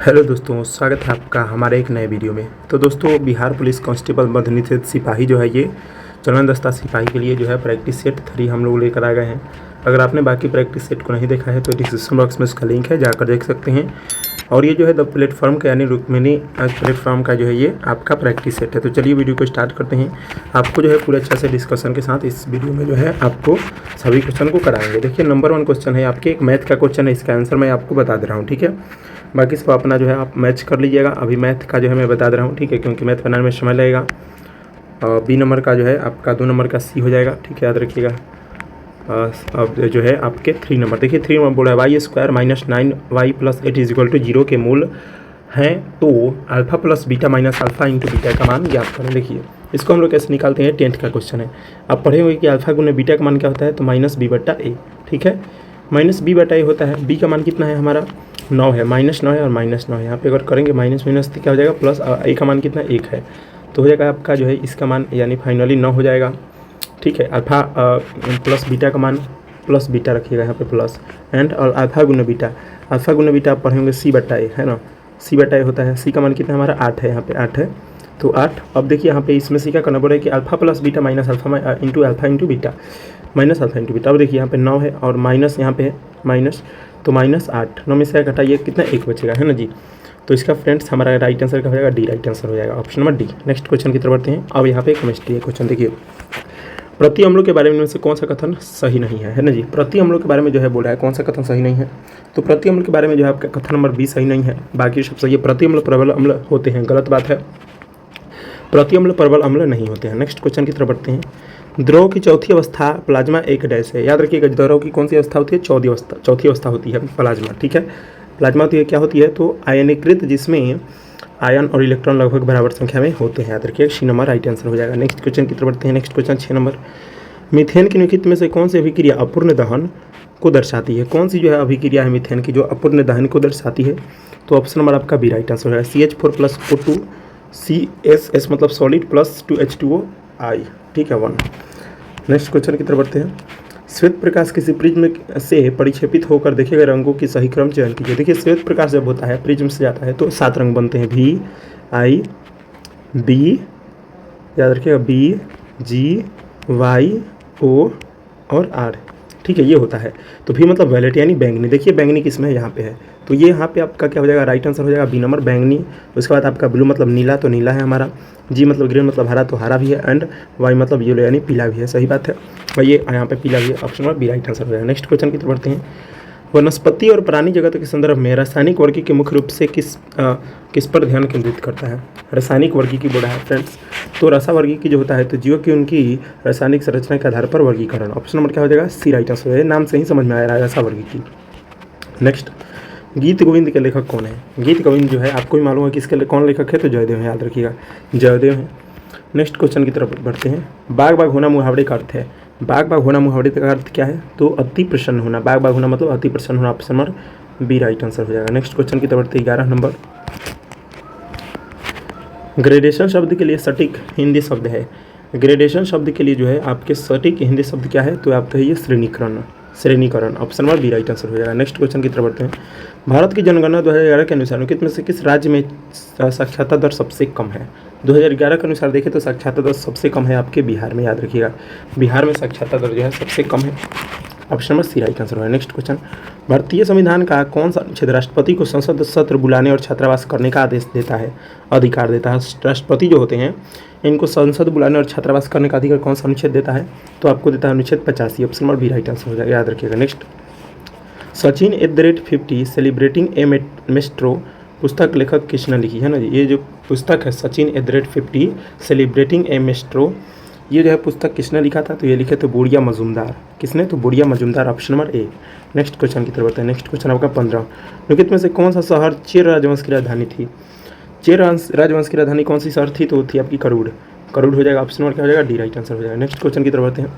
Hello दोस्तों, स्वागत है आपका हमारे एक नए वीडियो में। तो दोस्तों, बिहार पुलिस कांस्टेबल मध्यनिषेध सिपाही जो है ये चलन दस्ता सिपाही के लिए जो है प्रैक्टिस सेट 3 हम लोग लेकर आ गए हैं। अगर आपने बाकी प्रैक्टिस सेट को नहीं देखा है तो डिस्क्रिप्शन बॉक्स में उसका लिंक है, जाकर देख सकते हैं। और ये जो है द प्लेटफॉर्म का यानी रुक्मिणी प्लेटफॉर्म का जो है ये आपका प्रैक्टिस सेट है। तो चलिए वीडियो को स्टार्ट करते हैं। आपको जो है पूरे अच्छा से डिस्कशन के साथ इस वीडियो में जो है आपको सभी क्वेश्चन को कराएंगे। देखिए, नंबर 1 क्वेश्चन है आपके, एक मैथ का क्वेश्चन है, इसका आंसर मैं आपको बता दे रहा हूँ, ठीक है। बाकी सब अपना जो है आप मैच कर लीजिएगा। अभी मैथ का जो है मैं बता दे रहा हूँ, ठीक है, क्योंकि मैथ बनाने में समय लगेगा। बी नंबर का जो है आपका 2 नंबर का सी हो जाएगा, ठीक है, याद रखिएगा। अब जो है आपके 3 नंबर, देखिए 3 नंबर बोला है y square minus 9y plus 8 is equal to 0 के मूल हैं तो alpha plus beta minus alpha into beta का मान ज्ञात करें। देखिए इसको हम लोग कैसे निकालते हैं, 10th का क्वेश्चन है। आप पढ़े होंगे कि अल्फा गुने बीटा का मान क्या होता है, तो माइनस बी बट्टा ए, ठीक है। माइनस बी बटा ए होता है, बी का मान कितना है हमारा 9 है, -9 है और -9 है। यहाँ पे अगर करेंगे माइनस माइनस तो क्या हो जाएगा प्लस, ए का मान कितना 1 है, तो हो जाएगा आपका जो है इसका मान यानी फाइनली 9 हो जाएगा, ठीक है। अल्फा प्लस बीटा का मान प्लस बीटा रखिएगा यहाँ पे प्लस एंड और अल्फा गुना बीटा आप पढ़ेंगे सी बट्टा ए, है ना, सी बट्टा ए होता है। सी का मान कितना हमारा 8 है, यहाँ पे 8 है, तो 8। अब देखिए यहाँ पे इसमें से क्या करना पड़ेगा कि alpha plus beta minus alpha into alpha into beta minus alpha into beta. अब देखिए यहाँ पे 9 है और माइनस यहाँ पे है माइनस, तो -8, 9 में से घटाइए कितना 1 बचेगा, है ना जी। तो इसका फ्रेंड्स हमारा राइट आंसर क्या हो जाएगा, डी राइट आंसर हो जाएगा, option number D. Next question की तरफ बढ़ते हैं। अब यहाँ पे केमिस्ट्री क्वेश्चन देखिए, प्रति अम्लों के बारे में से कौन सा कथन सही नहीं है ना जी। प्रति अम्लों के बारे में जो है बोला है कौन सा कथन सही नहीं है, तो प्रति अम्ल के बारे में जो है आपका कथन नंबर बी सही नहीं है, बाकी सब सही है। प्रति अम्ल प्रबल अम्ल होते हैं, गलत बात है, प्रति अम्ल प्रबल अम्ल नहीं होते हैं। नेक्स्ट क्वेश्चन की तरफ बढ़ते हैं। द्रव की चौथी अवस्था प्लाज्मा एक डैश है। याद रखिएगा द्रव की कौन सी अवस्था होती है, चौथी अवस्था होती है प्लाज्मा, ठीक है। प्लाज्मा होती है क्या होती है, तो आयनीकृत, जिसमें आयन और इलेक्ट्रॉन लगभग बराबर संख्या में होते हैं। याद रखिए सी नंबर राइट आंसर हो जाएगा। नेक्स्ट क्वेश्चन की तरफ बढ़ते हैं। नेक्स्ट क्वेश्चन 6 नंबर, मीथेन की निम्नलिखित में से कौन सी अभिक्रिया अपूर्ण दहन को दर्शाती है। कौन सी जो है अभिक्रिया है मीथेन की जो अपूर्ण दहन को दर्शाती है, तो ऑप्शन नंबर आपका बी राइट आंसर है। CH4 प्लस O2 CSS मतलब सॉलिड प्लस 2H2O ठीक है 1। नेक्स्ट क्वेश्चन की तरफ बढ़ते हैं। श्वेत प्रकाश किसी प्रिज्म से परिक्षेपित होकर देखे गए रंगों की सही क्रम चयन कीजिए। देखिए श्वेत प्रकाश जब होता है प्रिज्म से जाता है तो 7 रंग बनते हैं, VI B, याद रखिएगा B G Y O और R, ठीक है, ये होता है। तो भी मतलब वैलेट यानी बैंगनी। देखिए बैंगनी किसमें है, यहाँ पे है, तो ये यहाँ पे आपका क्या हो जाएगा, राइट आंसर हो जाएगा बी नंबर बैंगनी। उसके बाद आपका ब्लू मतलब नीला, तो नीला है हमारा, जी मतलब ग्रीन मतलब हरा, तो हरा भी है, एंड वाई मतलब येलो यानी पीला भी है, सही बात है भाई, ये यहाँ पे पीला भी है, option number B right answer हो जाएगा। नेक्स्ट क्वेश्चन की तरफ बढ़ते हैं। वनस्पति और प्राणी जगत के संदर्भ में रासायनिक वर्गीकरण मुख्य रूप से किस पर ध्यान केंद्रित करता है। रासायनिक वर्गीकरण बोला है फ्रेंड्स, तो रसा वर्गीकरण जो होता है तो जीवों की उनकी रासायनिक संरचना के आधार पर वर्गीकरण, ऑप्शन नंबर क्या हो जाएगा, सी राइट आंसर है। नाम से ही समझ में आ रहा है रसा वर्गीकरण। नेक्स्ट, गीत गोविंद के लेखक कौन है। गीत गोविंद जो है आपको ही मालूम है किसके कौन लेखक है, तो जयदेव है, याद रखिएगा जयदेव है। नेक्स्ट क्वेश्चन की तरफ बढ़ते हैं। बाग बाग होना मुहावरे का अर्थ है। बाग बाग होना मुहावरे का अर्थ क्या है, तो अति प्रसन्न होना। बाग बाग होना मतलब अति प्रसन्न होना, option number B right answer हो जाएगा। नेक्स्ट क्वेश्चन की तरफ बढ़ते हैं 11 नंबर। ग्रेडेशन शब्द के लिए सटीक हिंदी शब्द है। ग्रेडेशन शब्द के लिए जो है आपके सटीक हिंदी शब्द क्या है, तो आप कहिए श्रेणीकरण, option number B right answer हो जाएगा। नेक्स्ट क्वेश्चन की तरफ बढ़ते हैं। भारत की जनगणना 2011 के अनुसार निम्नलिखित में से किस राज्य में साक्षरता दर सबसे कम है। 2011 के अनुसार देखें तो साक्षरता दर सबसे कम है आपके बिहार में, याद रखिएगा बिहार में साक्षरता दर जो है सबसे कम है, option number C right answer है। नेक्स्ट क्वेश्चन, भारतीय संविधान का कौन सा अनुच्छेद राष्ट्रपति को संसद सत्र बुलाने और छात्रावास करने का आदेश देता है, अधिकार देता है। राष्ट्रपति जो होते हैं इनको संसद बुलाने और छात्रावास करने का अधिकार कौन सा अनुच्छेद देता है, तो आपको देता है अनुच्छेद 85, option number B right answer हो जाएगा, याद रखिएगा। Next, Sachin @50 celebrating a maestro पुस्तक लेखक किसने लिखी है ना जी। ये जो पुस्तक है सचिन @50 सेलिब्रेटिंग ए मेस्ट्रो, ये जो है पुस्तक किसने लिखा था, तो ये लिखे थे बुढ़िया मजूमदार। किसने, तो बुढ़िया Majumdar, option number A. Next question की तरफ बढ़ते हैं। नेक्स्ट क्वेश्चन आपका 15। निम्नलिखित में से कौन सा शहर चेर राजवंश की राजधानी थी। चेर राजवंश की राजधानी कौन सी शहर थी, तो थी आपकी करूड़ हो जाएगा, ऑप्शन नंबर क्या हो जाएगा, डी राइट आंसर हो जाएगा। नेक्स्ट क्वेश्चन की तरफ बढ़ते हैं।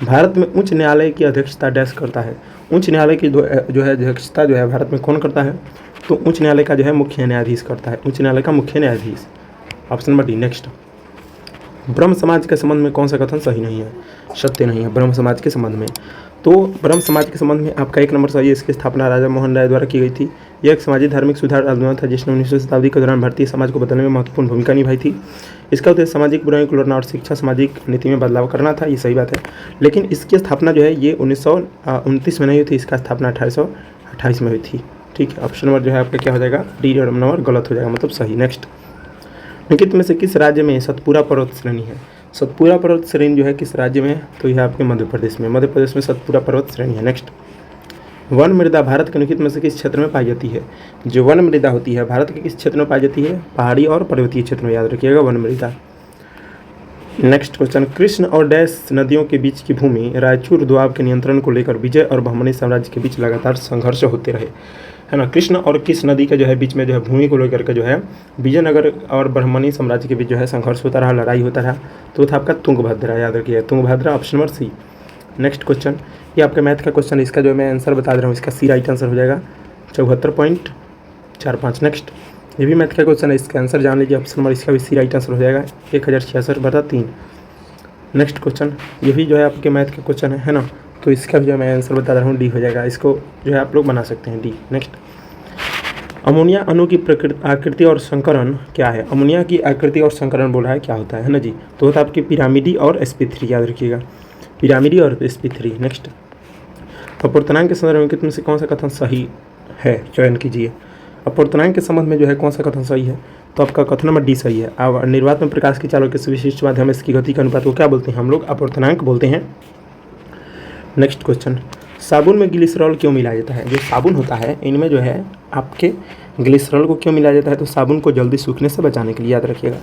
भारत में उच्च न्यायालय की अध्यक्षता डैश करता है। उच्च न्यायालय की जो है अध्यक्षता जो है भारत में कौन करता है, तो उच्च न्यायालय का जो है मुख्य न्यायाधीश करता है, उच्च न्यायालय का मुख्य न्यायाधीश, ऑप्शन नंबर डी। नेक्स्ट, ब्रह्म समाज के संबंध में कौन सा कथन सही नहीं है, सत्य नहीं है ब्रह्म समाज के संबंध में, तो ब्रह्म समाज के संबंध में आपका 1 नंबर सही है। इसकी स्थापना राजा मोहन राय द्वारा की गई थी। यह एक सामाजिक धार्मिक सुधार आंदोलन था जिसने 19वीं शताब्दी के दौरान भारतीय समाज को बदलने में महत्वपूर्ण भूमिका निभाई थी। इसका उद्देश्य सामाजिक बुराइयों को लड़ना और शिक्षा सामाजिक नीति में बदलाव करना था। ये सही बात है, लेकिन इसकी स्थापना जो है ये 1929 में नहीं हुई थी। इसका स्थापना 1828 में हुई थी। ठीक है, ऑप्शन नंबर जो है आपका क्या हो जाएगा, डी नंबर गलत हो जाएगा, मतलब सही। नेक्स्ट, निम्नलिखित में से किस राज्य में सतपुरा पर्वत श्रेणी है? सतपुरा पर्वत श्रेणी जो है किस राज्य में है? तो यह आपके मध्य प्रदेश में। मध्य प्रदेश में सतपुरा पर्वत श्रेणी है। नेक्स्ट, वन मृदा भारत के निम्नलिखित में से किस क्षेत्र में पाई जाती है? जो वन मृदा होती है भारत के किस क्षेत्र में पाई जाती है? पहाड़ी और पर्वतीय क्षेत्र में, याद रखिएगा वन मृदा। नेक्स्ट क्वेश्चन, कृष्ण और डैश नदियों के बीच की भूमि रायचूर दोआब के नियंत्रण को लेकर विजय और बहमनी साम्राज्य के बीच लगातार संघर्ष होते रहे, है ना। कृष्ण और किस नदी के जो है बीच में जो है भूमि को लेकर के जो है विजयनगर और बहमनी साम्राज्य के बीच जो है संघर्ष होता रहा, लड़ाई होता रहा, तो था आपका तुंगभद्रा, याद रखिए Tungabhadra, option number C. Next question, ये आपका मैथ का क्वेश्चन, इसका जो मैं आंसर बता दे रहा हूँ, इसका सी राइट आंसर हो जाएगा 74.45। नेक्स्ट, ये भी मैथ का क्वेश्चन है, इसका आंसर जान लीजिए, ऑप्शन नंबर इसका भी सी राइट आंसर हो जाएगा 1066/3। नेक्स्ट क्वेश्चन, ये भी जो है आपके मैथ का क्वेश्चन है ना, तो इसका भी जो मैं आंसर बता रहा हूँ डी हो जाएगा, इसको जो है आप लोग बना सकते हैं डी। नेक्स्ट, अमोनिया अणु की आकृति और संकरण क्या है? अमोनिया की आकृति और संकरण बोल रहा है, क्या होता है ना जी, तो होता है आपकी पिरामिडी और sp3, याद रखिएगा पिरामिडी और sp3। नेक्स्ट, अपूर्णांक के संदर्भ में से कौन सा कथन सही है, चयन कीजिए। अपूर्णांक के संबंध में जो है कौन सा कथन सही है? तो आपका कथन नंबर डी सही है। अब निर्वात में प्रकाश की चालों के विशिष्ट माध्यम इसकी गति के अनुपात को क्या बोलते हैं? हम लोग अपूर्णांक बोलते हैं। नेक्स्ट क्वेश्चन, साबुन में ग्लिसरॉल क्यों मिलाया जाता है? जो साबुन होता है इनमें जो है आपके ग्लिसरॉल को क्यों मिलाया जाता है? तो साबुन को जल्दी सूखने से बचाने के लिए, याद रखिएगा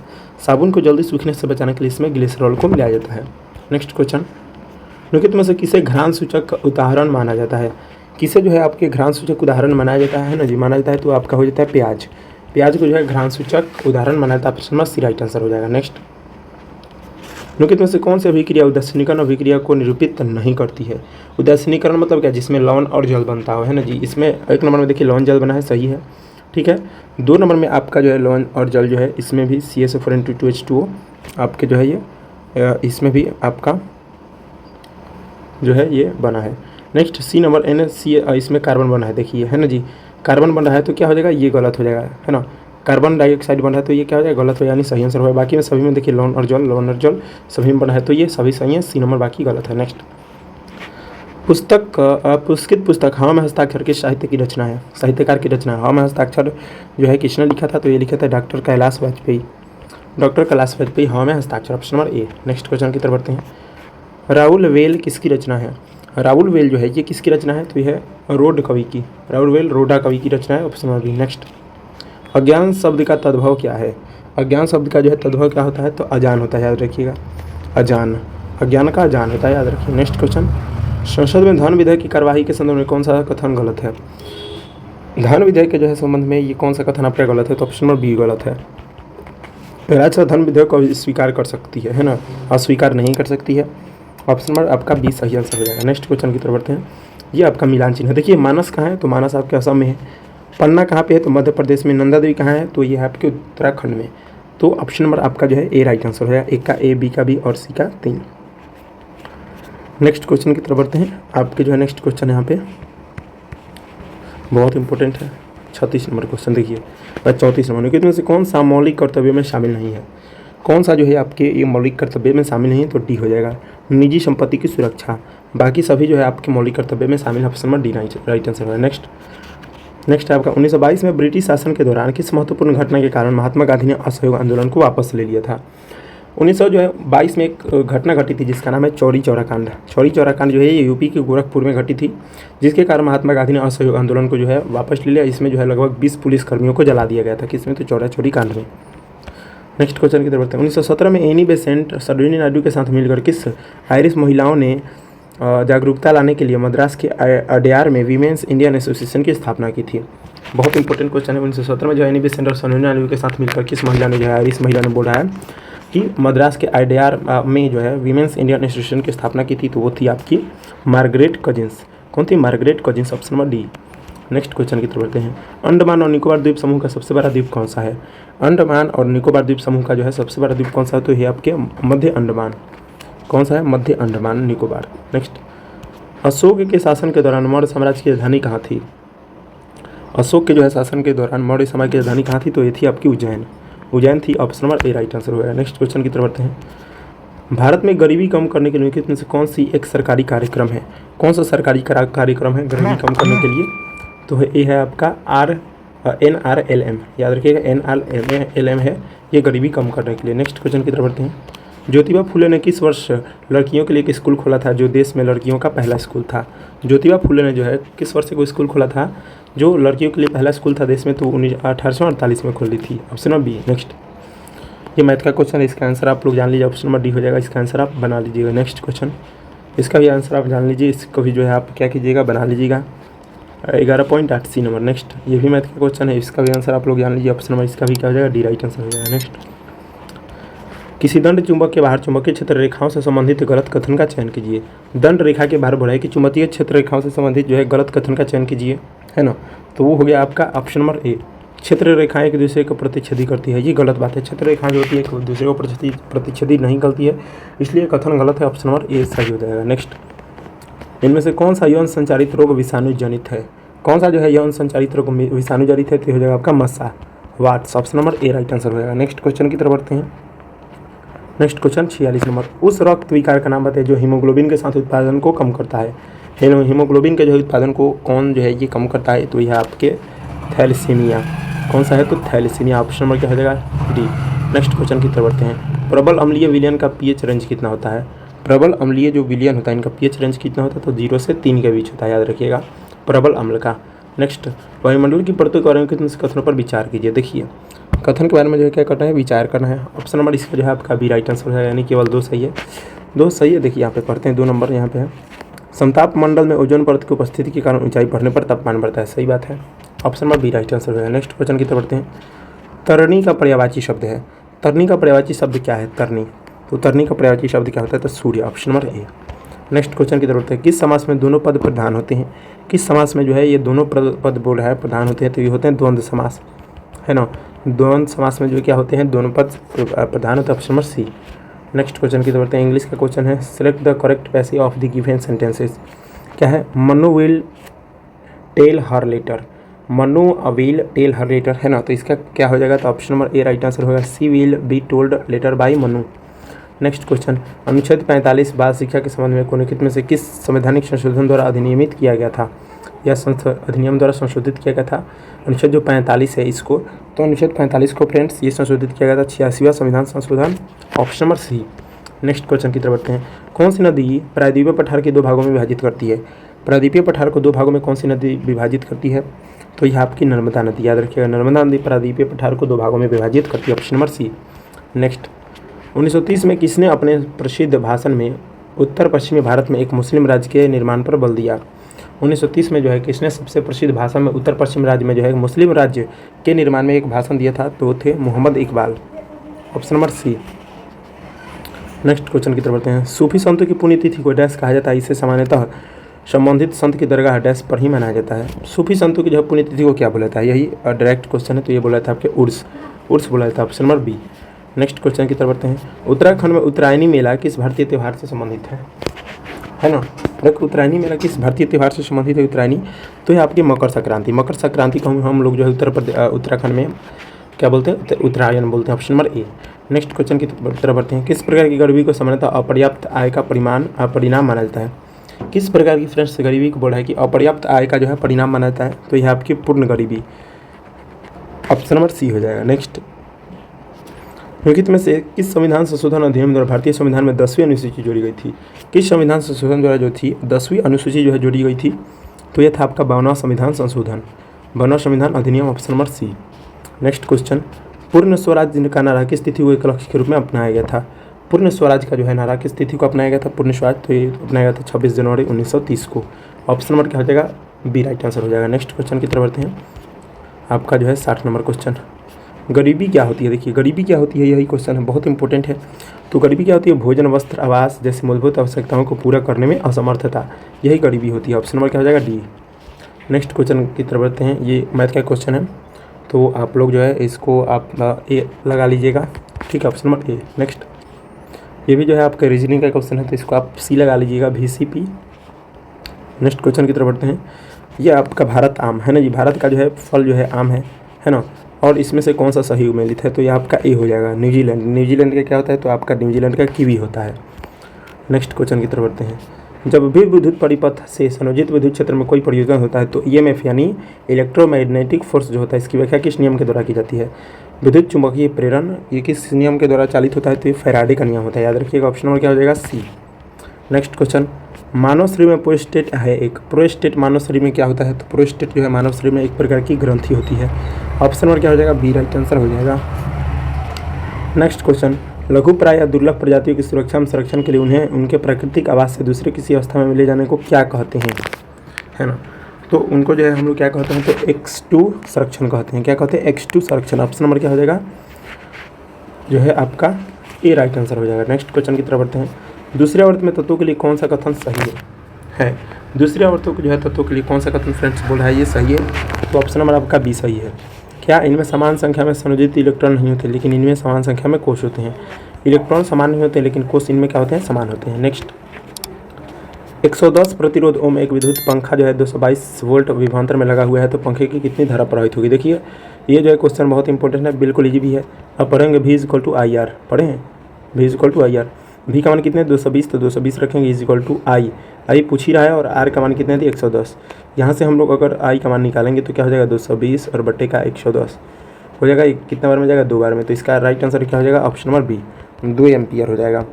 साबुन को जल्दी सूखने से बचाने के लिए इसमें ग्लिसरॉल को मिलाया जाता है। नेक्स्ट क्वेश्चन, निम्नलिखित में से किसे घ्राण सूचक उदाहरण माना जाता है? किसे जो है आपके घ्राण सूचक उदाहरण माना जाता है ना जी, माना जाता है तो आपका हो जाता है प्याज। प्याज को जो है घ्राण सूचक उदाहरण माना जाता है, option number C right answer हो जाएगा। नेक्स्ट, निम्नलिखित में से कौन सी अभिक्रिया उदासीनीकरण अभिक्रिया को निरूपित नहीं करती है? उदासीनीकरण मतलब क्या? जिसमें लवण और जल बनता हो, है ना जी। इसमें 1 नंबर में देखिए लवण जल बना है, सही है, ठीक है। 2 नंबर में आपका जो है लवण और जल जो है इसमें भी CSO4 आपके जो है ये इसमें भी आपका जो है ये बना है। नेक्स्ट, सी नंबर NaC इसमें कार्बन बना है, देखिए, है ना जी, कार्बन बन रहा है तो क्या हो जाएगा, ये गलत हो जाएगा, है ना। कार्बन डाइऑक्साइड बन रहा है तो ये क्या हो जाएगा, गलत हो, यानी सही आंसर होगा। बाकी में सभी में देखिए लवण और जल सभी में बना है तो ये सभी सही है, सी नंबर बाकी गलत है। नेक्स्ट, पुरस्कृत पुस्तक हवा में हस्ताक्षर किस साहित्य की रचना है? साहित्यकार की रचना है। हवा में हस्ताक्षर जो है किसने लिखा था? तो ये लिखा था डॉक्टर कैलाश वाजपेयी। डॉक्टर कैलाश वाजपेयी, हवा में हस्ताक्षर, option number A. Next question की तरफ बढ़ते हैं। राहुल वेल किसकी रचना है? राहुल वेल जो है ये किसकी रचना है? तो यह रोड कवि की, राहुल वेल रोडा कवि की रचना है, ऑप्शन नंबर बी। नेक्स्ट, अज्ञान शब्द का तद्भव क्या है? अज्ञान शब्द का जो है तद्भव क्या होता है? तो अजान होता है, याद रखिएगा अजान, अज्ञान का अजान होता है, याद रखिए। नेक्स्ट क्वेश्चन, संसद में धन विधेयक की कार्यवाही के संदर्भ में कौन सा कथन गलत है? धन विधेयक के जो है संबंध में ये कौन सा कथन आपका गलत है? तो ऑप्शन नंबर बी गलत है। राज्यसभा धन विधेयक को स्वीकार कर सकती है ना, अस्वीकार नहीं कर सकती है, ऑप्शन नंबर आपका बी सही आंसर हो जाएगा। नेक्स्ट क्वेश्चन की तरफ बढ़ते हैं। ये आपका मिलान चिन्ह है, देखिए मानस कहाँ है? तो मानस आपके असम में है। पन्ना कहाँ पे है? तो मध्य प्रदेश में। नंदा देवी कहाँ है? तो ये है आपके उत्तराखंड में। तो ऑप्शन नंबर आपका जो है ए राइट आंसर हो जाएगा, एक का ए, बी का बी और सी का 3। नेक्स्ट क्वेश्चन की तरफ बढ़ते हैं। आपके जो है नेक्स्ट क्वेश्चन यहाँ पे बहुत इंपॉर्टेंट है, 36 नंबर क्वेश्चन देखिए, 34 नंबर। कितने से कौन सा मौलिक कर्तव्य में शामिल नहीं है? कौन सा जो है आपके ये मौलिक कर्तव्य में शामिल नहीं है? तो डी हो जाएगा, निजी संपत्ति की सुरक्षा। बाकी सभी जो है आपके मौलिक कर्तव्य में शामिल है, option number D right answer है। नेक्स्ट आपका 1922 में ब्रिटिश शासन के दौरान किस महत्वपूर्ण घटना के कारण महात्मा गांधी ने असहयोग आंदोलन को वापस ले लिया था? 1922 में एक घटना घटी थी जिसका नाम है चौरी चौरा कांड। चौरी चौरा कांड जो है ये यूपी के गोरखपुर में घटी थी, जिसके कारण महात्मा गांधी ने असहयोग आंदोलन को जो है वापस ले लिया। इसमें जो है लगभग 20 पुलिस कर्मियों को जला दिया गया था, किसमें? तो चौरा चौरी कांड में। नेक्स्ट क्वेश्चन की तरफ बढ़ते हैं। 1917 में एनी बेसेंट सरोजिनी नायडू के साथ मिलकर किस आयरिश महिलाओं ने जागरूकता लाने के लिए मद्रास के अडयार में वीमेंस इंडियन एसोसिएशन की स्थापना की थी? बहुत इंपॉर्टेंट क्वेश्चन है। 1917 में जो एनी बेसेंट और सरोजिनी नायडू के साथ मिलकर किस महिला ने जो है आयरिश महिला ने बोला है कि मद्रास के अडयार में जो है वीमेंस इंडियन एसोसिएशन की स्थापना की थी? तो वो थी आपकी मार्गरेट कजिन्स। कौन थी? Margaret cousins, option number D. Next question की तरफ बढ़ते हैं। अंडमान और निकोबार द्वीप समूह का सबसे बड़ा द्वीप कौन सा है? अंडमान और निकोबार द्वीप समूह का जो है सबसे बड़ा द्वीप कौन सा है? तो ये आपके मध्य अंडमान। कौन सा है? मध्य अंडमान निकोबार। नेक्स्ट, अशोक के शासन के दौरान मौर्य साम्राज्य की राजधानी कहाँ थी? अशोक के जो है शासन के दौरान मौर्य साम्राज्य की राजधानी कहाँ थी? तो ये थी आपकी उज्जैन। उज्जैन थी। Option number A right answer होगा। नेक्स्ट क्वेश्चन की तरफ बढ़ते हैं। भारत में गरीबी कम करने के लिए में से कौन सी एक सरकारी कार्यक्रम है? कौन सा सरकारी कार्यक्रम है गरीबी कम करने के लिए? तो ये है आपका NRLM, याद रखिएगा NRLM है ये गरीबी कम करने के लिए। नेक्स्ट क्वेश्चन की तरफ बढ़ते हैं। ज्योतिबा फुले ने किस वर्ष लड़कियों के लिए एक स्कूल खोला था जो देश में लड़कियों का पहला स्कूल था? ज्योतिबा फुले ने जो है किस वर्ष को स्कूल खोला था जो लड़कियों के लिए पहला स्कूल था देश में? तो 1848 में खोली थी। Option number B. नेक्स्ट, ये मैथ का क्वेश्चन है, इसका आंसर आप लोग जान लीजिए। ऑप्शन नंबर डी हो जाएगा, इसका आंसर आप बना लीजिएगा। नेक्स्ट क्वेश्चन, इसका भी आंसर आप जान लीजिए, इसको भी जो है आप क्या कीजिएगा, बना लीजिएगा। 11.8 नंबर। नेक्स्ट, ये भी मैथ का क्वेश्चन है, इसका भी आंसर आप लोग जान लीजिए। ऑप्शन नंबर इसका भी क्या हो जाएगा, डी राइट आंसर हो जाएगा। नेक्स्ट, किसी दंड चुंबक के बाहर चुंबकीय क्षेत्र रेखाओं से संबंधित गलत कथन का चयन कीजिए। दंड रेखा के बाहर बोला है कि चुंबकीय क्षेत्र रेखाओं से संबंधित जो है गलत कथन का चयन कीजिए, है ना। तो वो हो गया आपका ऑप्शन नंबर ए। क्षेत्र रेखाएं एक दूसरे को प्रतिच्छेदी करती है, ये गलत बात है। क्षेत्र रेखाएं जो होती है एक दूसरे को प्रतिच्छेदी नहीं करती है, इसलिए कथन गलत है। ऑप्शन नंबर ए सही हो जाएगा। नेक्स्ट, इनमें से कौन सा यौन संचारित रोग विषाणु जनित है? कौन सा जो है यौन संचारित रोग विषाणु जनित है? तो हो जाएगा आपका मस्सा वाट्स। Option number A right answer हो जाएगा। नेक्स्ट क्वेश्चन की तरफ बढ़ते हैं। नेक्स्ट क्वेश्चन 46 नंबर। उस रक्त विकार का नाम बताइए जो हीमोग्लोबिन के साथ उत्पादन को कम करता है। हीमोग्लोबिन के जो उत्पादन को कौन जो है ये कम करता है? तो यह आपके थैलेसीमिया। कौन सा है? तो थैलेसीमिया। ऑप्शन नंबर क्या हो जाएगा, डी। नेक्स्ट क्वेश्चन की तरफ बढ़ते हैं। प्रबल अम्लीय विलयन का पीएच रेंज कितना होता है? प्रबल अम्लीय जो विलयन होता है इनका पीएच रेंज कितना होता है? तो 0 से 3 के बीच होता है, याद रखिएगा, प्रबल अम्ल का। नेक्स्ट, वायुमंडल की परतों के बारे में कितने कथनों पर विचार कीजिए। देखिए, कथन के बारे में जो है क्या करना है, विचार करना है। ऑप्शन नंबर इसका जो है आपका बी राइट आंसर है, यानी केवल 2 सही है। 2 सही है। देखिए यहाँ पे पढ़ते हैं, 2 नंबर यहाँ पे है। समताप मंडल में ओजोन परत की उपस्थिति के कारण ऊंचाई बढ़ने पर तापमान बढ़ता है, सही बात है। Option number B right answer है। नेक्स्ट क्वेश्चन की तरफ बढ़ते हैं। तरनी का पर्यायवाची शब्द है। तरनी का पर्यायवाची शब्द क्या है? तरनी। तो तरनी का पर्यायवाची शब्द क्या होता है? तो सूर्य। Option number A. Next question की तरफ बढ़ते हैं। किस समास में दोनों पद प्रधान होते हैं? किस समास में जो है ये दोनों पद बोल रहा है प्रधान होते हैं? तो ये होते हैं द्वंद्व समास, है ना। द्वंद्व समास में जो क्या होते हैं, दोनों पद प्रधान होते हैं। Option number C. Next question की तरफ बढ़ते हैं। इंग्लिश का क्वेश्चन है, select the correct passive of the given sentences. क्या है? Manu will tell her letter. Manu will tell her letter, है ना। तो इसका क्या हो जाएगा? तो option number A right answer होगा, see will be told letter by Manu. Next question, अनुच्छेद 45 बाल शिक्षा के संबंध में निम्नलिखित में से किस संवैधानिक संशोधन द्वारा अधिनियमित किया गया था या अधिनियम द्वारा संशोधित किया गया था? अनुच्छेद जो 45 है इसको, तो अनुच्छेद 45 को फ्रेंड्स ये संशोधित किया गया था 86वां संविधान संशोधन। Option number C. Next question की तरफ बढ़ते हैं। कौन सी नदी प्रायद्वीपीय पठार के 2 भागों में विभाजित करती है? प्रायद्वीपीय पठार को 2 भागों में कौन सी नदी विभाजित करती है? तो यह आपकी नर्मदा नदी, याद रखिएगा, नर्मदा नदी प्रायद्वीपीय पठार को 2 भागों में विभाजित करती है। Option number C. नेक्स्ट, 1930 में किसने अपने प्रसिद्ध भाषण में उत्तर पश्चिमी भारत में एक मुस्लिम राज्य के निर्माण पर बल दिया? 1930 में जो है किसने सबसे प्रसिद्ध भाषण में उत्तर पश्चिम राज्य में जो है एक मुस्लिम राज्य के निर्माण में एक भाषण दिया था? तो थे Mohammad Iqbal. Option number C. Next question की तरफ बढ़ते हैं। सूफी संतों की पुण्यतिथि को डैश कहा जाता है? इससे सामान्यतः संबंधित संत की दरगाह डैश पर ही मनाया जाता है। सूफी संतों की जो है पुण्यतिथि को क्या बोला जाता है? यही डायरेक्ट क्वेश्चन है, तो ये बोला था आपके उर्स बोला जाता है। Option number B. Next question की तरफ बढ़ते हैं। उत्तराखंड में उत्तरायणी मेला किस भारतीय त्यौहार से संबंधित है ना। उत्तरायणी मेला किस भारतीय त्यौहार से संबंधित है? उत्तरायणी तो ये आपकी मकर संक्रांति। मकर संक्रांति को हम लोग जो है उत्तराखंड में क्या बोलते हैं? उत्तरायण बोलते हैं। Option number A. Next question की तरफ बढ़ते हैं। किस प्रकार की गरीबी को सामान्यतः अपर्याप्त आय का परिणाम माना जाता है? किस प्रकार की फ्रेंड्स गरीबी को बोला है कि अपर्याप्त आय का जो है परिणाम माना जाता है? तो यह आपकी पूर्ण गरीबी। ऑप्शन नंबर सी हो जाएगा। नेक्स्ट, निम्नलिखित में से किस संविधान संशोधन अधिनियम द्वारा भारतीय संविधान में 10वीं अनुसूची जोड़ी गई थी? किस संविधान संशोधन द्वारा जो थी 10वीं अनुसूची जो है जोड़ी गई थी? तो यह था आपका 52वां संविधान संशोधन, 52वां संविधान अधिनियम। Option number C. Next question, पूर्ण स्वराज का नारा किस तिथि को एक लक्ष्य के रूप में अपनाया गया था? पूर्ण स्वराज का जो है नारा किस तिथि को अपनाया गया था? पूर्ण स्वराज तो ये अपनाया गया था 26 जनवरी 1930 को। ऑप्शन नंबर क्या हो जाएगा? बी राइट आंसर हो जाएगा। नेक्स्ट क्वेश्चन की तरफ बढ़ते हैं। आपका जो है 60 नंबर क्वेश्चन, गरीबी क्या होती है? देखिए, गरीबी क्या होती है, यही क्वेश्चन है, बहुत इंपॉर्टेंट है। तो गरीबी क्या होती है? भोजन, वस्त्र, आवास जैसी मूलभूत आवश्यकताओं को पूरा करने में असमर्थता, यही गरीबी होती है। ऑप्शन नंबर क्या हो जाएगा? डी। नेक्स्ट क्वेश्चन की तरफ बढ़ते हैं। ये मैथ का क्वेश्चन है, तो आप लोग जो है इसको आप ए लगा लीजिएगा, ठीक है। Option number A. नेक्स्ट, ये भी जो है आपका रीजनिंग का क्वेश्चन है, तो इसको आप सी लगा लीजिएगा, VCP। नेक्स्ट क्वेश्चन की तरफ बढ़ते हैं। ये आपका भारत आम है ना जी, भारत का जो है फल जो है आम है ना, और इसमें से कौन सा सही उम्मीदित है, तो ये आपका ए हो जाएगा, न्यूजीलैंड। न्यूजीलैंड का क्या होता है, तो आपका न्यूजीलैंड का कीवी होता है। नेक्स्ट क्वेश्चन की तरफ बढ़ते हैं। जब भी विद्युत परिपथ से संयोजित विद्युत क्षेत्र में कोई परिवर्तन होता है तो ईएमएफ यानी इलेक्ट्रोमैग्नेटिक फोर्स जो होता है, इसकी व्याख्या किस नियम के द्वारा की जाती है। विद्युत चुंबकीय प्रेरण ये किस नियम के द्वारा चालित होता है, तो ये फैराडे का नियम होता है, याद रखिएगा। ऑप्शन नंबर क्या हो जाएगा, सी। नेक्स्ट क्वेश्चन, मानव शरीर में प्रोस्टेट है एक, प्रोस्टेट मानव शरीर में क्या होता है, तो प्रोस्टेट जो है मानव शरीर में एक प्रकार की ग्रंथि होती है। ऑप्शन नंबर क्या हो जाएगा, बी राइट आंसर हो जाएगा। नेक्स्ट क्वेश्चन, लघुप्राय या दुर्लभ प्रजातियों की सुरक्षा में संरक्षण के लिए उन्हें उनके प्राकृतिक आवास से दूसरे किसी अवस्था में ले जाने को क्या कहते हैं, है ना, तो उनको जो है हम लोग क्या कहते हैं, तो X2 संरक्षण कहते हैं। क्या कहते हैं, X2 संरक्षण। ऑप्शन नंबर क्या हो जाएगा, जो है आपका ए राइट आंसर हो जाएगा। नेक्स्ट क्वेश्चन की तरफ बढ़ते हैं। दूसरे आवर्त में तत्वों के लिए कौन सा कथन सही है, दूसरे आवर्तों को जो है तत्वों के लिए कौन सा कथन फ्रेंड्स बोल रहा है, ये सही है, तो ऑप्शन नंबर आपका बी सही है। क्या इनमें समान संख्या में संयोजित इलेक्ट्रॉन नहीं होते, लेकिन इनमें समान संख्या में कोष होते हैं। इलेक्ट्रॉन समान नहीं होते, लेकिन कोष इनमें क्या होते हैं, समान होते हैं। नेक्स्ट, 110 प्रतिरोध ओम एक विद्युत पंखा जो है 222 वोल्ट विभवांतर में लगा हुआ है, तो पंखे की कितनी धारा प्रवाहित होगी। देखिए ये जो है क्वेश्चन बहुत इंपॉर्टेंट है, बिल्कुल इजी भी है। अब पढ़ेंगे V equal to I R, पढ़े हैं V equal to I R. V का मान कितने 220, तो 220 रखेंगे इज इक्वल टू आई पूछ ही रहा है, और R का मान कितने थे 110। यहाँ से हम लोग अगर I का मान निकालेंगे तो क्या हो जाएगा 220 और बट्टे का 110 हो जाएगा, कितने बार में जाएगा 2 बार में, तो इसका राइट आंसर क्या हो जाएगा, ऑप्शन नंबर बी 2 एम्पियर हो जाएगा।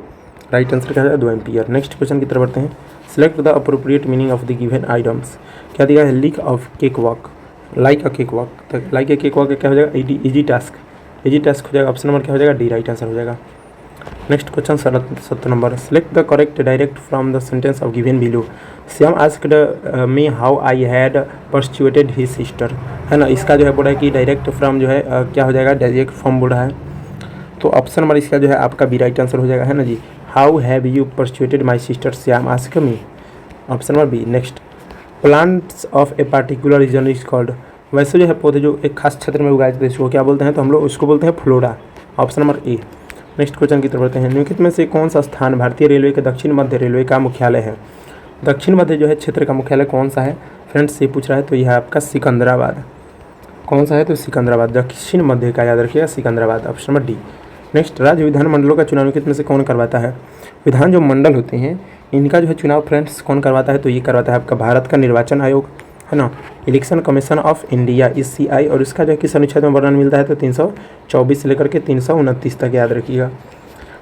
राइट आंसर क्या हो जाएगा 2 एम्पियर। नेक्स्ट क्वेश्चन की तरफ बढ़ते हैं। Select the appropriate meaning of the given items. क्या दिया है, leak of cake walk, like a cake walk, तो लाइक ए केक वॉक क्या हो जाएगा, इजी टास्क, इजी टास्क हो जाएगा। ऑप्शन नंबर क्या हो जाएगा, डी राइट आंसर हो जाएगा। नेक्स्ट क्वेश्चन 7 नंबर, select the correct direct from the sentence of given below. Shyam asked me how I had persuaded his sister, है ना, इसका जो है बोला है कि डायरेक्ट फ्रॉम जो है क्या हो जाएगा, डायरेक्ट फ्रॉम बोल रहा है, तो ऑप्शन नंबर इसका जो है आपका बी राइट आंसर हो जाएगा, है ना जी। How have you persuaded my sister Shyam asked me, option number B. Next, plants of a particular region is called, वैसे जो है पौधे जो एक खास क्षेत्र में उगाए जाते हैं उसको क्या बोलते हैं, तो हम लोग उसको बोलते हैं flora. Option number A. Next question की तरफ बढ़ते हैं। निम्नलिखित में से कौन सा स्थान भारतीय रेलवे के दक्षिण मध्य रेलवे का मुख्यालय है। दक्षिण मध्य जो है क्षेत्र का मुख्यालय कौन सा है फ्रेंड्स, ये पूछ रहा है, तो यह है आपका सिकंदराबाद। कौन सा है, तो सिकंदराबाद, दक्षिण मध्य का याद रखिएगा Secunderabad, option number D. Next, राज्य विधान मंडलों का चुनाव निम्नलिखित में से कौन करवाता है। विधान जो मंडल होते हैं इनका जो है चुनाव फ्रेंड्स कौन करवाता है, तो ये करवाता है आपका भारत का निर्वाचन आयोग, है ना, election commission of India ECI, और इसका जो है किस अनुच्छेद में वर्णन मिलता है, तो 324 से लेकर के 329 तक याद रखिएगा।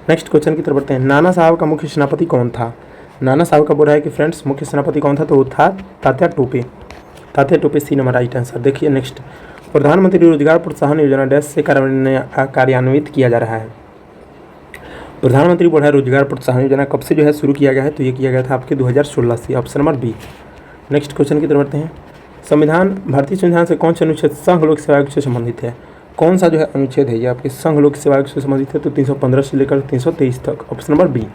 नेक्स्ट क्वेश्चन की तरफ बढ़ते हैं। नाना साहब का मुख्य सेनापति कौन था। नाना साहब का बोल रहा है कि फ्रेंड्स मुख्य सेनापति कौन था, तो वो था Tatya Tope, Tatya Tope C number right answer. देखिए नेक्स्ट, प्रधानमंत्री रोजगार प्रोत्साहन योजना डैश से कार्यान्वित किया जा रहा है। प्रधानमंत्री बोल रहा है रोजगार प्रोत्साहन योजना कब से जो है शुरू किया गया है, तो ये किया गया था आपके 2016 से, option number B. Next question की तरफ बढ़ते हैं। संविधान, भारतीय संविधान से कौन सा अनुच्छेद संघ लोक सेवा आयोग से संबंधित है। कौन सा जो है अनुच्छेद है ये आपके संघ लोक सेवा आयोग से संबंधित है, तो 315 से लेकर 323 तक, option number B.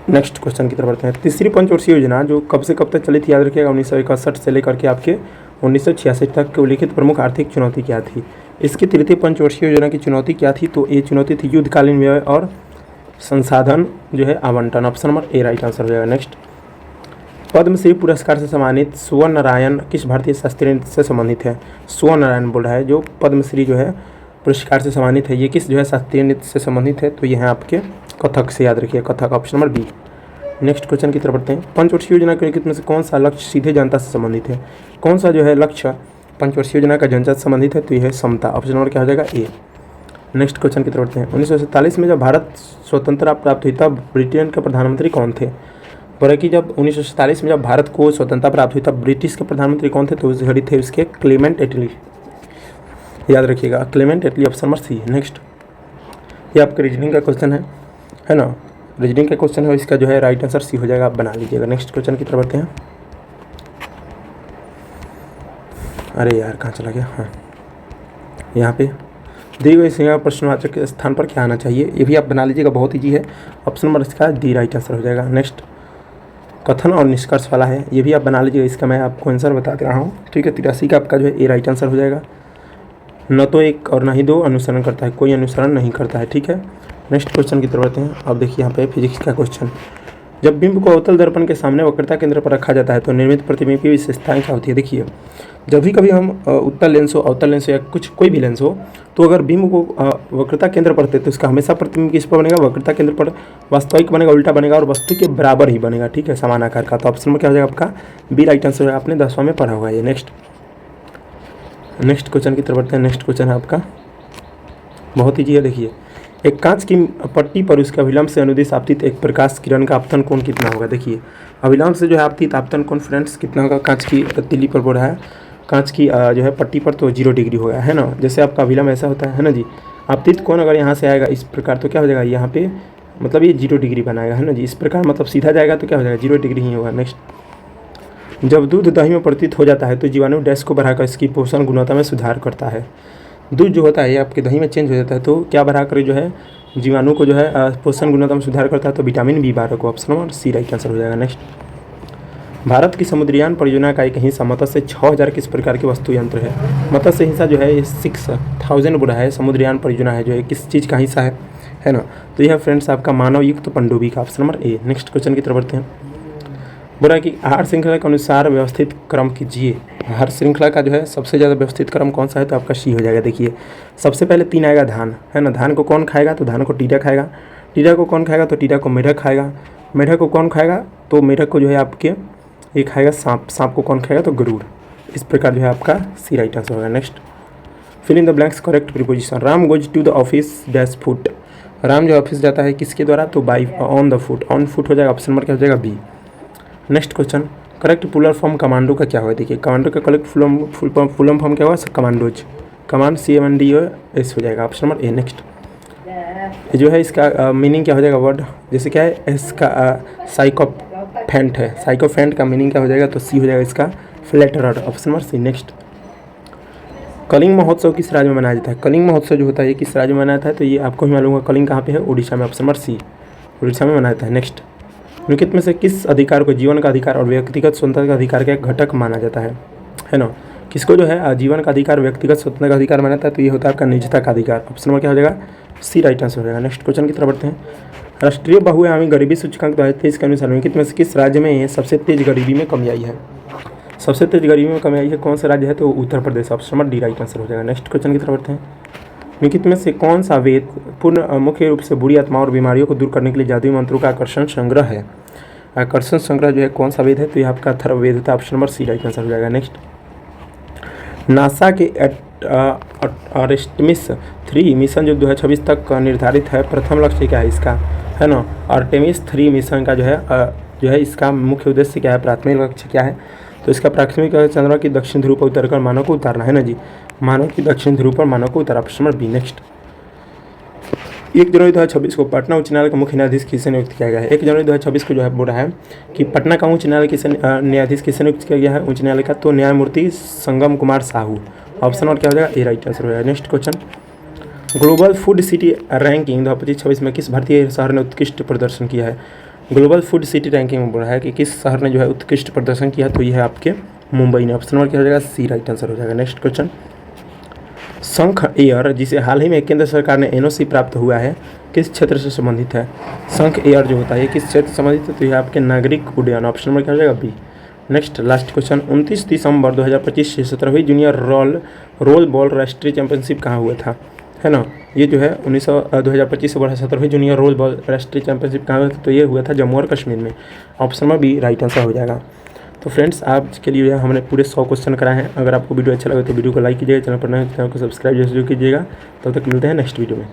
Next question की तरफ बढ़ते हैं। तीसरी पंचवर्षीय योजना जो कब से कब तक चली थी, याद रखिएगा 1961 से लेकर के आपके 1966 तक के उल्लिखित प्रमुख आर्थिक चुनौती क्या थी। इसकी तृतीय पंचवर्षीय योजना की चुनौती क्या थी, तो ये चुनौती थी युद्धकालीन व्यय और संसाधन जो है आवंटन, option number A right answer हो जाएगा। नेक्स्ट, पद्मश्री पुरस्कार से सम्मानित स्वर्ण नारायण किस भारतीय शास्त्रीय नृत्य से संबंधित है। स्वर्ण नारायण बोल रहा है जो पद्मश्री जो है पुरस्कार से सम्मानित है, ये किस जो है शास्त्रीय नृत्य से संबंधित है, तो ये है आपके कथक से, याद रखिए Kathak, option number B. Next question की तरफ बढ़ते हैं। पंचवर्षीय योजना के निम्नलिखित में से कौन सा लक्ष्य सीधे जनता से संबंधित है। कौन सा जो है लक्ष्य पंचवर्षीय योजना का जनता से संबंधित है, तो यह है समता, ऑप्शन नंबर क्या हो जाएगा ए। नेक्स्ट क्वेश्चन की तरफ बढ़ते हैं। 1947 में जब भारत स्वतंत्रता प्राप्त हुई तब ब्रिटेन के प्रधानमंत्री कौन थे। बोला कि जब 1947 में जब भारत को स्वतंत्रता प्राप्त हुई तब ब्रिटिश के प्रधानमंत्री कौन थे, तो उस घड़ी थे उसके क्लेमेंट एटली, याद रखिएगा क्लेमेंट एटली, ऑप्शन नंबर सी। नेक्स्ट, ये आपका रीजनिंग का क्वेश्चन है ना, रीजनिंग का क्वेश्चन है, इसका जो है राइट आंसर सी हो जाएगा, आप बना लीजिएगा। नेक्स्ट क्वेश्चन की तरफ बढ़ते हैं। अरे यार कहाँ चला गया, हाँ यहाँ पे दी गई संज्ञा प्रश्नवाचक के स्थान पर क्या आना चाहिए, ये भी आप बना लीजिएगा, बहुत ईजी है, ऑप्शन नंबर इसका डी राइट आंसर हो जाएगा। नेक्स्ट, कथन और निष्कर्ष वाला है, ये भी आप बना लीजिएगा, इसका मैं आपको आंसर बता दे रहा हूँ, ठीक है। 83 का आपका जो है ए राइट आंसर हो जाएगा। न तो एक और न ही दो अनुसरण करता है, कोई अनुसरण नहीं करता है, ठीक है। नेक्स्ट क्वेश्चन की तरफ बढ़ते हैं। अब देखिए यहाँ पे फिजिक्स का क्वेश्चन, जब बिंब को अवतल दर्पण के सामने वक्रता केंद्र पर रखा जाता है तो निर्मित प्रतिबिंब की विशेषताएं क्या होती है। देखिए, जब भी कभी हम उत्तल लेंस हो, अवतल लेंस हो या कुछ कोई भी लेंस हो, तो अगर बिंब को वक्रता केंद्र पर रखते तो इसका हमेशा प्रतिबिंब किस पर बनेगा, वक्रता केंद्र पर वास्तविक बनेगा, उल्टा बनेगा और वस्तु के बराबर ही बनेगा, ठीक है, समान आकार का। तो ऑप्शन में क्या हो जाएगा आपका बी राइट आंसर है। आपने 10वां में पढ़ा हुआ है ये। नेक्स्ट क्वेश्चन की तरफ बढ़ते हैं। नेक्स्ट क्वेश्चन है आपका बहुत ईजी है। देखिए, एक कांच की पट्टी पर उसके अभिलंब से अनुदिश आपतित एक प्रकाश किरण का आपतन कोण कितना होगा। देखिए, अभिलंब से जो है आपतित आपतन कोण फ्रेंड्स कितना होगा। कांच की तीली पर बोल रहा है, कांच की जो है पट्टी पर, तो 0 डिग्री होगा, है ना। जैसे आपका अभिलंब ऐसा होता है ना जी, आपतित कोण अगर यहाँ से आएगा इस प्रकार तो क्या हो जाएगा, यहाँ पे मतलब ये 0 डिग्री बनाएगा, है ना जी। इस प्रकार मतलब सीधा जाएगा तो क्या हो जाएगा, 0 डिग्री ही होगा। नेक्स्ट, जब दूध दही में परिवर्तित हो जाता है तो जीवाणु डैश को बढ़ाकर इसकी पोषण गुणवत्ता में सुधार करता है। दूध जो होता है ये आपके दही में चेंज हो जाता है तो क्या बढ़ाकर जो है जीवाणु को जो है पोषण गुणवत्ता में सुधार करता है, तो विटामिन B12 को। Option number C right answer हो जाएगा। नेक्स्ट, भारत की समुद्रयान परियोजना का एक हिस्सा मत्स्य 6000 किस प्रकार के वस्तु यंत्र है। मत्स्य हिस्सा जो है ये 6000 बुरा है, समुद्रयान परियोजना है जो है किस चीज़ का हिस्सा है ना। तो यह फ्रेंड्स आपका मानव युक्त पनडुब्बी का। Option number A. Next question की तरफ बढ़ते हैं। बोला कि आहार श्रृंखला के अनुसार व्यवस्थित क्रम कीजिए। आहार श्रृंखला का जो है सबसे ज़्यादा व्यवस्थित क्रम कौन सा है, तो आपका सी हो जाएगा। देखिए, सबसे पहले 3 आएगा धान, है ना। धान को कौन खाएगा, तो धान को टीडा खाएगा। टीडा को कौन खाएगा, तो टीडा को मेढक खाएगा। मेढक को कौन खाएगा, तो मेढक को जो है आपके ये खाएगा सांप। सांप को कौन खाएगा, तो गरुड़। इस प्रकार जो है आपका सी राइट आंसर होगा। Next, fill in the blanks correct preposition. Ram goes to the office dash foot. Ram जो ऑफिस जाता है किसके द्वारा, तो by on the foot. On foot हो जाएगा। ऑप्शन नंबर क्या हो जाएगा, B. Next question, correct plural form commando का क्या होगा। देखिए, कमांडो का करेक्ट फुल फॉर्म क्या होगा, कमांडोज। कमांड CMNDOS हो जाएगा। Option number A. नेक्स्ट, जो है इसका मीनिंग क्या हो जाएगा, वर्ड जैसे क्या है, इसका साइकोफेंट है। साइकोफेंट का मीनिंग क्या हो जाएगा, तो सी हो जाएगा इसका flatterer. Option number C. Next, Kalinga महोत्सव किस राज्य में मनाया जाता है। कलिंग महोत्सव जो होता है ये किस राज्य में मनाया जाता है, तो ये आपको ही मालूम होगा। कलिंग कहाँ पे है, उड़ीसा में। ऑप्शन नंबर सी, उड़ीसा में मनाया जाता है। नेक्स्ट, निम्नलिखित में से किस अधिकार को जीवन का अधिकार और व्यक्तिगत स्वतंत्रता का अधिकार का एक घटक माना जाता है ना। किसको जो है जीवन का अधिकार, व्यक्तिगत स्वतंत्रता का अधिकार माना जाता है, तो ये होता है आपका निजता का अधिकार। ऑप्शन नंबर क्या हो जाएगा, सी राइट आंसर हो जाएगा। नेक्स्ट क्वेश्चन की तरफ बढ़ते हैं। राष्ट्रीय बहुआयामी गरीबी सूचकांक 2023 के अनुसार निम्नलिखित में से किस राज्य में सबसे तेज गरीबी में कमी आई है। सबसे तेज गरीबी में कमी आई है, कौन सा राज्य है, तो Uttar Pradesh. Option number D right answer हो जाएगा। नेक्स्ट क्वेश्चन की तरफ बढ़ते हैं। निम्नलिखित में से कौन सा वेद पूर्ण मुख्य रूप से बुरी आत्माओं और बीमारियों को दूर करने के लिए जादुई मंत्रों का आकर्षण संग्रह है। आकर्षण संग्रह जो है कौन सा वेद है, तो ये आपका अथर्ववेद होता है। Option number C right answer हो जाएगा। नेक्स्ट, नासा के आर्टेमिस 3 मिशन जो 2026 तक निर्धारित है, प्रथम लक्ष्य क्या है इसका, है ना। आर्टेमिस 3 मिशन का जो है इसका मुख्य उद्देश्य क्या है, प्राथमिक लक्ष्य क्या है, तो इसका प्राथमिक चंद्रमा की दक्षिण ध्रुव पर उतरकर मानव को उतारना, है ना जी। मानव की दक्षिण ध्रुव पर मानव को उतारा। Option number B. नेक्स्ट, 1 जनवरी 2026 को पटना उच्च न्यायालय का मुख्य न्यायाधीश किसे नियुक्त किया गया है। 1 जनवरी 2026 को जो है बोल रहा है कि पटना का उच्च न्यायालय किसे न्यायाधीश किसे नियुक्त किया गया है, उच्च न्यायालय का, तो न्यायमूर्ति संगम कुमार साहू। ऑप्शन नंबर क्या हो जाएगा, ए राइट आंसर हो जाएगा। Next question, global food city ranking 2025 में किस भारतीय शहर ने उत्कृष्ट प्रदर्शन किया है। ग्लोबल फूड सिटी रैंकिंग में बोल रहा है कि किस शहर ने जो है उत्कृष्ट प्रदर्शन किया, तो यह है आपके मुंबई ने। ऑप्शन नंबर क्या हो जाएगा, सी राइट आंसर हो जाएगा। नेक्स्ट क्वेश्चन, शंख एयर जिसे हाल ही में केंद्र सरकार ने NOC प्राप्त हुआ है, किस क्षेत्र से संबंधित है। शंख एयर जो होता है किस क्षेत्र से संबंधित है, तो यह आपके नागरिक उड्डयन। ऑप्शन नंबर क्या हो जाएगा, बी। नेक्स्ट लास्ट क्वेश्चन, 29 दिसंबर 2025 से 17वीं जूनियर रोल बॉल राष्ट्रीय चैंपियनशिप कहाँ हुआ था, है ना। ये जो है 2025 से बढ़ा 17वीं जूनियर रोल बॉल राष्ट्रीय चैंपियनशिप कहाँ हुआ था, तो ये हुआ था जम्मू और कश्मीर में। Option number B right answer हो जाएगा। तो फ्रेंड्स, आज के लिए हमने पूरे 100 क्वेश्चन कराए हैं। अगर आपको वीडियो अच्छा लगे तो वीडियो को लाइक कीजिएगा, चैनल पर नए चैनल को सब्सक्राइब जरूर कीजिएगा। तब तक मिलते हैं नेक्स्ट वीडियो में।